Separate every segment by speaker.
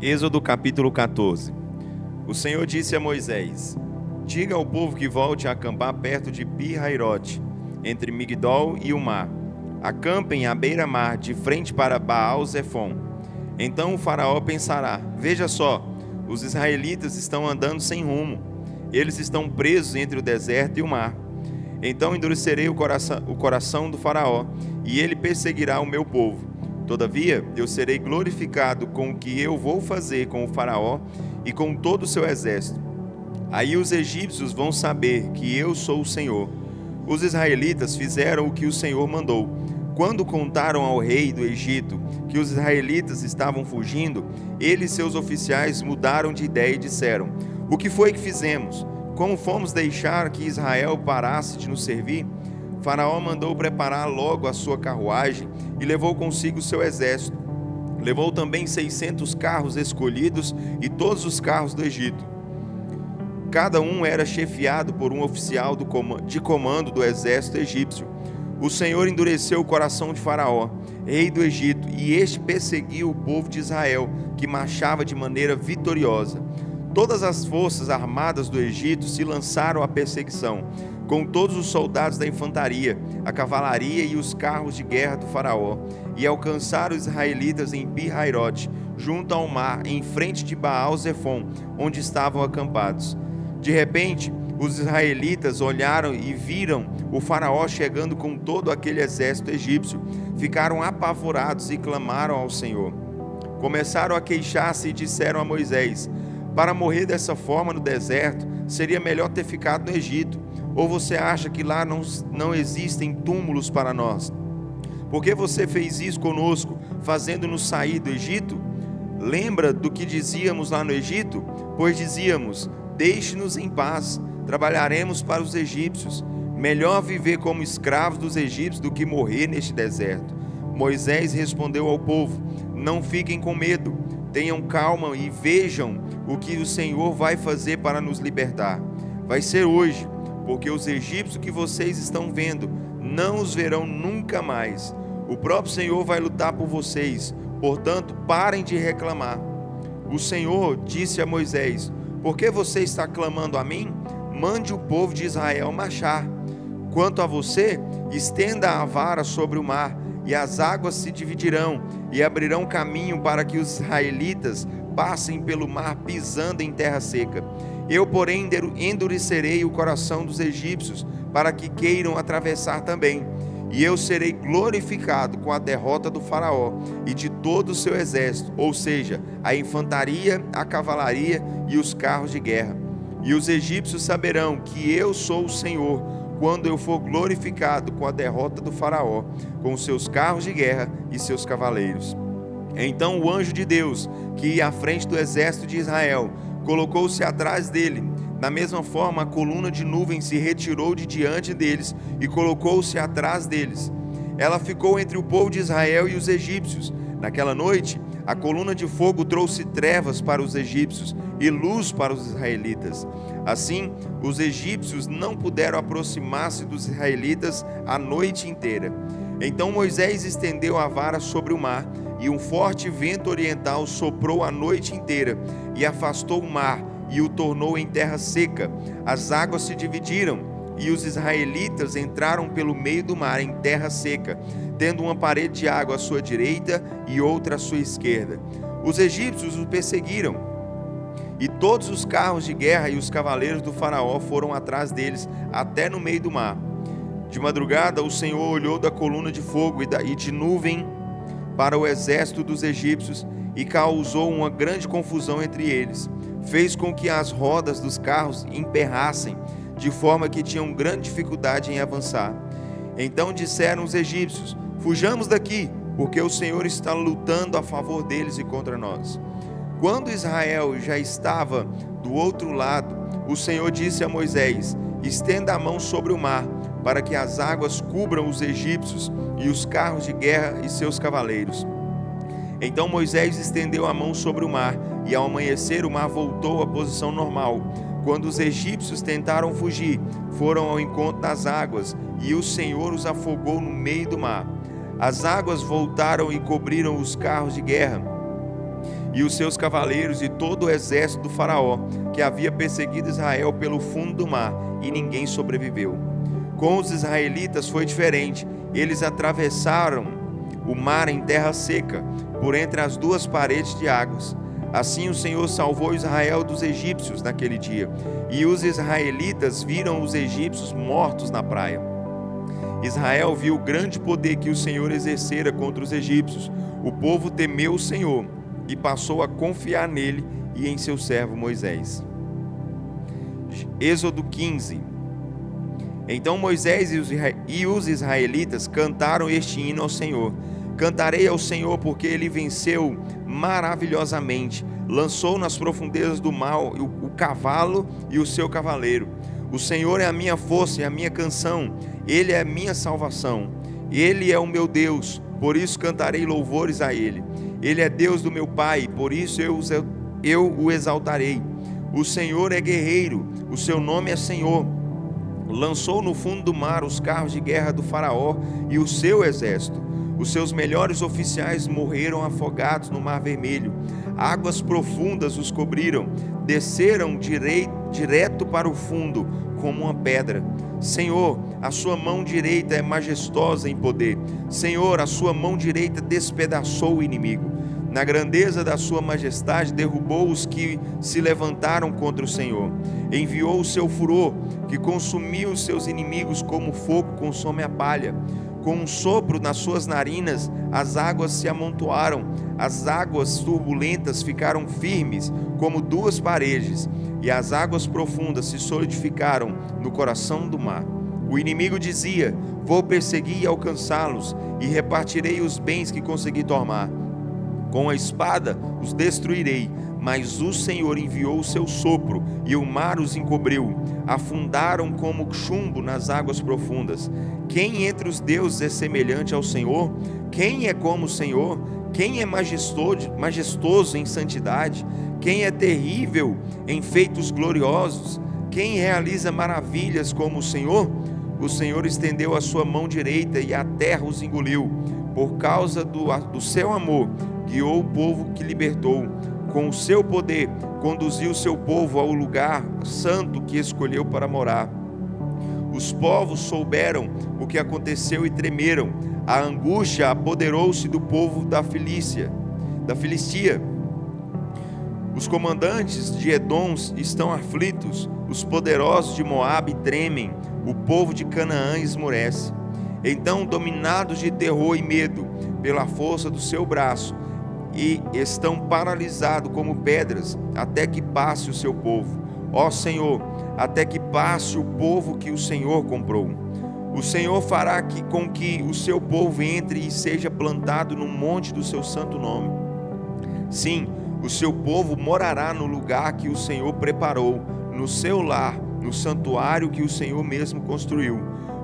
Speaker 1: Êxodo capítulo 14. O Senhor disse a Moisés: diga ao povo que volte a acampar perto de Pi-Hairote, entre Migdol e o mar. Acampem à beira-mar, de frente para Baal-Zefon. Então o faraó pensará: veja só, os israelitas estão andando sem rumo. Eles estão presos entre o deserto e o mar. Então endurecerei o coração do faraó, e ele perseguirá o meu povo. Todavia, eu serei glorificado com o que eu vou fazer com o faraó e com todo o seu exército. Aí os egípcios vão saber que eu sou o Senhor. Os israelitas fizeram o que o Senhor mandou. Quando contaram ao rei do Egito que os israelitas estavam fugindo, ele e seus oficiais mudaram de ideia e disseram: o que foi que fizemos? Como fomos deixar que Israel parasse de nos servir? Faraó mandou preparar logo a sua carruagem e levou consigo o seu exército. Levou também 600 carros escolhidos e todos os carros do Egito. Cada um era chefiado por um oficial de comando do exército egípcio. O Senhor endureceu o coração de Faraó, rei do Egito, e este perseguiu o povo de Israel, que marchava de maneira vitoriosa. Todas as forças armadas do Egito se lançaram à perseguição, com todos os soldados da infantaria, a cavalaria e os carros de guerra do faraó, e alcançaram os israelitas em Pi-Hairote, junto ao mar, em frente de Baal-Zefon, onde estavam acampados. De repente, os israelitas olharam e viram o faraó chegando com todo aquele exército egípcio. Ficaram apavorados e clamaram ao Senhor. Começaram a queixar-se e disseram a Moisés: para morrer dessa forma no deserto, seria melhor ter ficado no Egito. Ou você acha que lá não existem túmulos para nós? Por que você fez isso conosco, fazendo-nos sair do Egito? Lembra do que dizíamos lá no Egito? Pois dizíamos: deixe-nos em paz, trabalharemos para os egípcios. Melhor viver como escravos dos egípcios do que morrer neste deserto. Moisés respondeu ao povo: não fiquem com medo, tenham calma e vejam o que o Senhor vai fazer para nos libertar. Vai ser hoje, porque os egípcios que vocês estão vendo não os verão nunca mais. O próprio Senhor vai lutar por vocês, portanto parem de reclamar. O Senhor disse a Moisés: por que você está clamando a mim? Mande o povo de Israel marchar. Quanto a você, estenda a vara sobre o mar, e as águas se dividirão, e abrirão caminho para que os israelitas passem pelo mar pisando em terra seca. Eu, porém, endurecerei o coração dos egípcios, para que queiram atravessar também. E eu serei glorificado com a derrota do faraó e de todo o seu exército, ou seja, a infantaria, a cavalaria e os carros de guerra. E os egípcios saberão que eu sou o Senhor, quando eu for glorificado com a derrota do faraó, com os seus carros de guerra e seus cavaleiros. Então o anjo de Deus, que ia à frente do exército de Israel, colocou-se atrás dele. Da mesma forma, a coluna de nuvem se retirou de diante deles e colocou-se atrás deles. Ela ficou entre o povo de Israel e os egípcios. Naquela noite, a coluna de fogo trouxe trevas para os egípcios e luz para os israelitas. Assim, os egípcios não puderam aproximar-se dos israelitas a noite inteira. Então Moisés estendeu a vara sobre o mar, e um forte vento oriental soprou a noite inteira e afastou o mar e o tornou em terra seca. As águas se dividiram e os israelitas entraram pelo meio do mar em terra seca, tendo uma parede de água à sua direita e outra à sua esquerda. Os egípcios os perseguiram, e todos os carros de guerra e os cavaleiros do faraó foram atrás deles até no meio do mar. De madrugada o Senhor olhou da coluna de fogo e de nuvem para o exército dos egípcios e causou uma grande confusão entre eles. Fez com que as rodas dos carros emperrassem, de forma que tinham grande dificuldade em avançar. Então disseram os egípcios: fujamos daqui, porque o Senhor está lutando a favor deles e contra nós. Quando Israel já estava do outro lado, o Senhor disse a Moisés: estenda a mão sobre o mar, para que as águas cubram os egípcios e os carros de guerra e seus cavaleiros. Então Moisés estendeu a mão sobre o mar, e ao amanhecer o mar voltou à posição normal. Quando os egípcios tentaram fugir, foram ao encontro das águas, e o Senhor os afogou no meio do mar. As águas voltaram e cobriram os carros de guerra e os seus cavaleiros e todo o exército do faraó, que havia perseguido Israel pelo fundo do mar, e ninguém sobreviveu. Com os israelitas foi diferente. Eles atravessaram o mar em terra seca, por entre as duas paredes de águas. Assim o Senhor salvou Israel dos egípcios naquele dia, e os israelitas viram os egípcios mortos na praia. Israel viu o grande poder que o Senhor exercera contra os egípcios. O povo temeu o Senhor e passou a confiar nele e em seu servo Moisés. Êxodo 15. Então Moisés e os israelitas cantaram este hino ao Senhor. Cantarei ao Senhor porque ele venceu maravilhosamente. Lançou nas profundezas do mar o cavalo e o seu cavaleiro. O Senhor é a minha força e a minha canção. Ele é a minha salvação. Ele é o meu Deus, por isso cantarei louvores a ele. Ele é Deus do meu pai, por isso eu o exaltarei. O Senhor é guerreiro, o seu nome é Senhor. Lançou no fundo do mar os carros de guerra do faraó e o seu exército. Os seus melhores oficiais morreram afogados no mar vermelho. Águas profundas os cobriram. Desceram direto para o fundo, como uma pedra. Senhor, a sua mão direita é majestosa em poder. Senhor, a sua mão direita despedaçou o inimigo. Na grandeza da sua majestade derrubou os que se levantaram contra o Senhor. Enviou o seu furor, que consumiu os seus inimigos como fogo consome a palha. Com um sopro nas suas narinas, as águas se amontoaram. As águas turbulentas ficaram firmes como duas paredes, e as águas profundas se solidificaram no coração do mar. O inimigo dizia: vou perseguir e alcançá-los, e repartirei os bens que consegui tomar. Com a espada os destruirei, mas o Senhor enviou o seu sopro, e o mar os encobriu. Afundaram como chumbo nas águas profundas. Quem entre os deuses é semelhante ao Senhor? Quem é como o Senhor? Quem é majestoso em santidade? Quem é terrível em feitos gloriosos? Quem realiza maravilhas como o Senhor? O Senhor estendeu a sua mão direita e a terra os engoliu. Por causa do seu amor, guiou o povo que libertou. Com o seu poder, conduziu o seu povo ao lugar santo que escolheu para morar. Os povos souberam o que aconteceu e tremeram. A angústia apoderou-se do povo da Filistia. Os comandantes de Edom estão aflitos. Os poderosos de Moabe tremem. O povo de Canaã esmorece. Então, dominados de terror e medo pela força do seu braço, e estão paralisados como pedras, até que passe o seu povo. Ó Senhor, até que passe o povo que o Senhor comprou. O Senhor fará com que o seu povo entre e seja plantado no monte do seu santo nome. Sim, o seu povo morará no lugar que o Senhor preparou, no seu lar, no santuário que o Senhor mesmo construiu.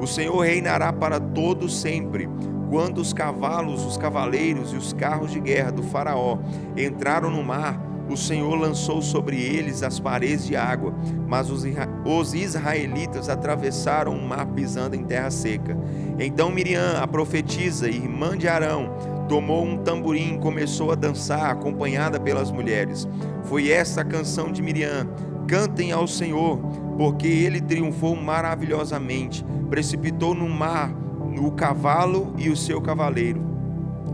Speaker 1: O Senhor reinará para todo sempre. Quando os cavalos, os cavaleiros e os carros de guerra do faraó entraram no mar, o Senhor lançou sobre eles as paredes de água, mas os israelitas atravessaram o mar pisando em terra seca. Então Miriam, a profetisa, irmã de Arão, tomou um tamborim e começou a dançar, acompanhada pelas mulheres. Foi esta a canção de Miriam: cantem ao Senhor, porque ele triunfou maravilhosamente, precipitou no mar o cavalo e o seu cavaleiro.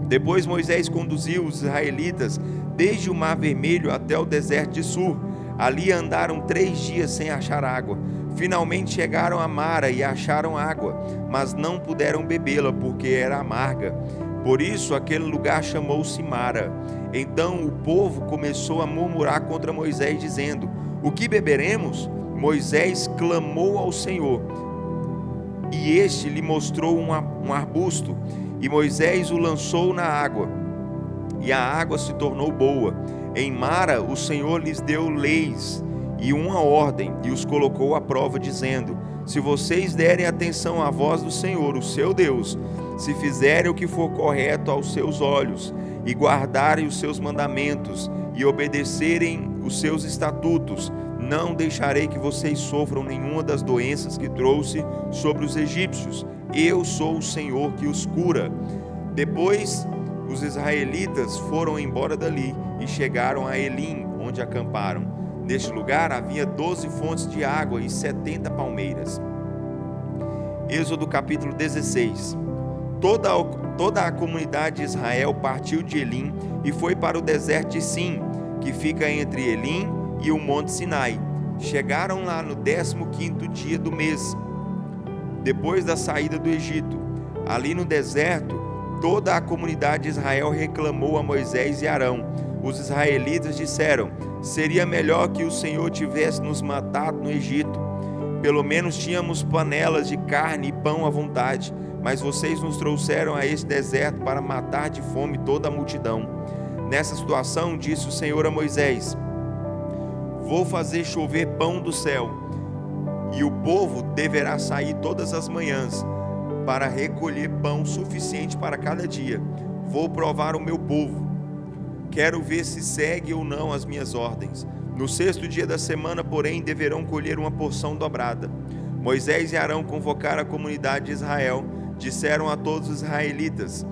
Speaker 1: Depois Moisés conduziu os israelitas desde o mar vermelho até o deserto de Sur. Ali andaram 3 dias sem achar água. Finalmente chegaram a Mara e acharam água, mas não puderam bebê-la porque era amarga. Por isso aquele lugar chamou-se Mara. Então o povo começou a murmurar contra Moisés, dizendo: o que beberemos? Moisés clamou ao Senhor, e este lhe mostrou um arbusto, e Moisés o lançou na água, e a água se tornou boa. Em Mara o Senhor lhes deu leis e uma ordem, e os colocou à prova, dizendo: se vocês derem atenção à voz do Senhor, o seu Deus, se fizerem o que for correto aos seus olhos, e guardarem os seus mandamentos, e obedecerem os seus estatutos, não deixarei que vocês sofram nenhuma das doenças que trouxe sobre os egípcios. Eu sou o Senhor que os cura. Depois Os israelitas foram embora dali e chegaram a Elim, onde acamparam. Neste lugar havia 12 fontes de água e 70 palmeiras. Êxodo capítulo 16. Toda a comunidade de Israel partiu de Elim e foi para o deserto de Sim, que fica entre Elim e o monte Sinai. Chegaram lá no 15º dia do mês, depois da saída do Egito. Ali no deserto, toda a comunidade de Israel reclamou a Moisés e Arão. Os israelitas disseram: seria melhor que o Senhor tivesse nos matado no Egito. Pelo menos tínhamos panelas de carne e pão à vontade, mas vocês nos trouxeram a este deserto para matar de fome toda a multidão. Nessa situação, disse o Senhor a Moisés: vou fazer chover pão do céu, e o povo deverá sair todas as manhãs para recolher pão suficiente para cada dia. Vou provar o meu povo. Quero ver se segue ou não as minhas ordens. No 6º dia da semana, porém, deverão colher uma porção dobrada. Moisés e Arão convocaram a comunidade de Israel. Disseram a todos os israelitas: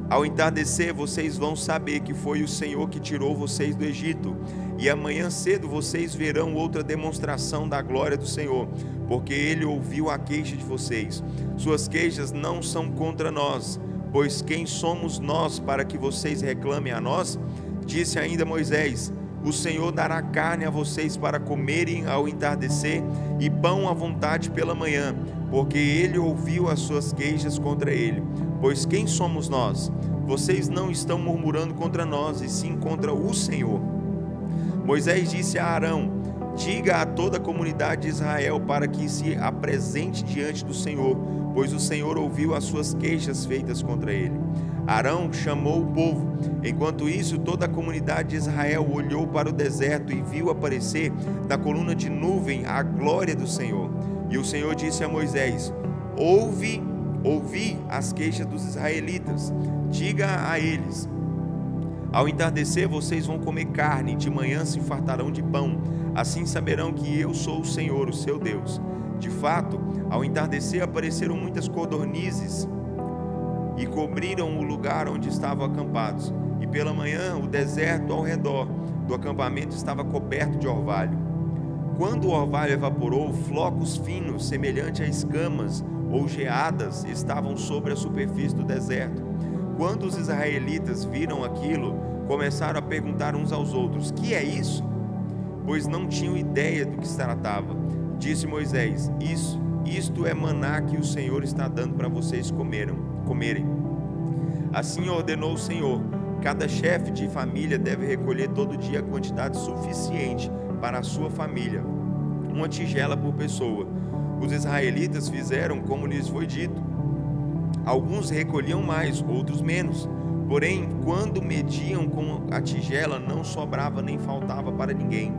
Speaker 1: ao entardecer vocês vão saber que foi o Senhor que tirou vocês do Egito, e amanhã cedo vocês verão outra demonstração da glória do Senhor, porque Ele ouviu a queixa de vocês. Suas queixas não são contra nós, pois quem somos nós para que vocês reclamem a nós? Disse ainda Moisés: o Senhor dará carne a vocês para comerem ao entardecer e pão à vontade pela manhã, porque Ele ouviu as suas queixas contra Ele. Pois quem somos nós? Vocês não estão murmurando contra nós, e sim contra o Senhor. Moisés disse a Arão: diga a toda a comunidade de Israel para que se apresente diante do Senhor, pois o Senhor ouviu as suas queixas feitas contra ele. Arão chamou o povo. Enquanto isso, toda a comunidade de Israel olhou para o deserto e viu aparecer da coluna de nuvem a glória do Senhor. E o Senhor disse a Moisés: ouvi as queixas dos israelitas. Diga a eles: ao entardecer vocês vão comer carne, de manhã se fartarão de pão. Assim saberão que eu sou o Senhor, o seu Deus. De fato, ao entardecer apareceram muitas codornizes e cobriram o lugar onde estavam acampados. E pela manhã o deserto ao redor do acampamento estava coberto de orvalho. Quando o orvalho evaporou, flocos finos, semelhantes a escamas ou geadas, estavam sobre a superfície do deserto. Quando os israelitas viram aquilo, começaram a perguntar uns aos outros: que é isso? Pois não tinham ideia do que se tratava. Disse Moisés: isto é maná que o Senhor está dando para vocês comerem. Assim ordenou o Senhor: cada chefe de família deve recolher todo dia a quantidade suficiente para a sua família, uma tigela por pessoa. Os israelitas fizeram como lhes foi dito. Alguns recolhiam mais, outros menos. Porém, quando mediam com a tigela, não sobrava nem faltava para ninguém.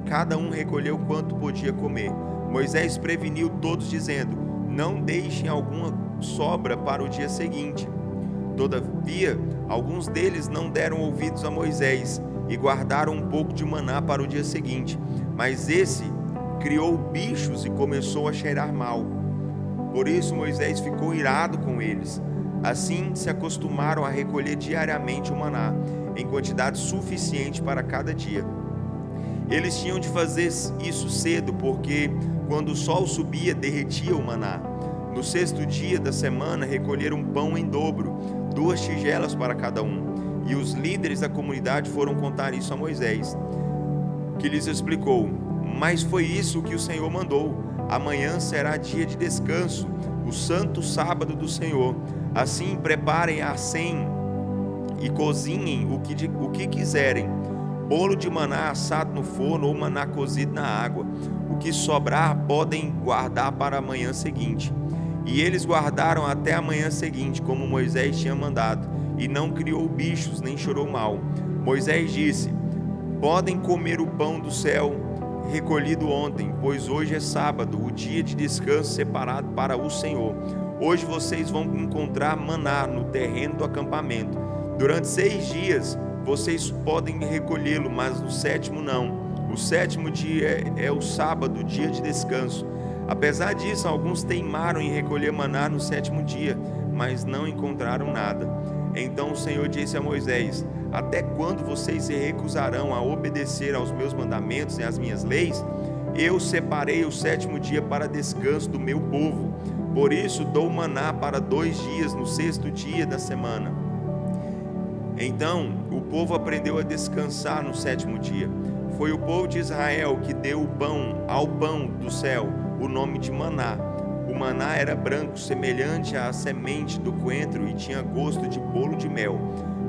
Speaker 1: Cada um recolheu quanto podia comer. Moisés preveniu todos, dizendo: não deixem alguma sobra para o dia seguinte. Todavia, alguns deles não deram ouvidos a Moisés e guardaram um pouco de maná para o dia seguinte. Mas esse criou bichos e começou a cheirar mal. Por isso Moisés ficou irado com eles. Assim se acostumaram a recolher diariamente o maná, em quantidade suficiente para cada dia. Eles tinham de fazer isso cedo, porque quando o sol subia, derretia o maná. No 6º dia da semana, recolheram pão em dobro, 2 tigelas para cada um. E os líderes da comunidade foram contar isso a Moisés, que lhes explicou: mas foi isso que o Senhor mandou. Amanhã será dia de descanso, o santo sábado do Senhor. Assim preparem a cem e cozinhem o que quiserem: bolo de maná assado no forno ou maná cozido na água. O que sobrar podem guardar para a manhã seguinte. E eles guardaram até a manhã seguinte, como Moisés tinha mandado, e não criou bichos nem chorou mal. Moisés disse: podem comer o pão do céu recolhido ontem, pois hoje é sábado, o dia de descanso separado para o Senhor. Hoje vocês vão encontrar maná no terreno do acampamento. Durante 6 dias vocês podem recolhê-lo, mas no 7º não. O 7º dia é o sábado, dia de descanso. Apesar disso, alguns teimaram em recolher maná no 7º dia, mas não encontraram nada. Então o Senhor disse a Moisés: até quando vocês se recusarão a obedecer aos meus mandamentos e às minhas leis? Eu separei o 7º dia para descanso do meu povo. Por isso dou maná para 2 dias no 6º dia da semana. Então o povo aprendeu a descansar no 7º dia. Foi o povo de Israel que deu o pão ao pão do céu o nome de maná. O maná era branco, semelhante à semente do coentro, e tinha gosto de bolo de mel.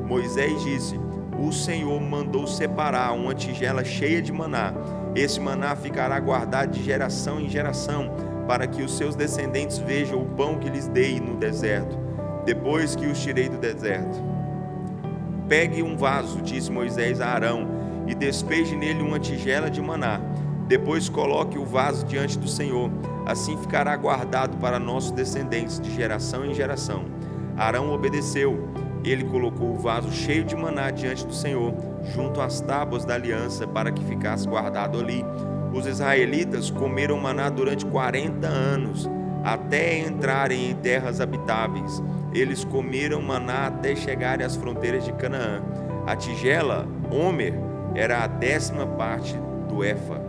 Speaker 1: Moisés disse: o Senhor mandou separar uma tigela cheia de maná. Esse maná ficará guardado de geração em geração, para que os seus descendentes vejam o pão que lhes dei no deserto, depois que os tirei do deserto. Pegue um vaso, disse Moisés a Arão, e despeje nele uma tigela de maná. Depois coloque o vaso diante do Senhor. Assim ficará guardado para nossos descendentes de geração em geração. Arão obedeceu. Ele colocou o vaso cheio de maná diante do Senhor, junto às tábuas da aliança, para que ficasse guardado ali. Os israelitas comeram maná durante 40 anos, até entrarem em terras habitáveis. Eles comeram maná até chegarem às fronteiras de Canaã. A tigela, Homer, era a 10ª parte do efa.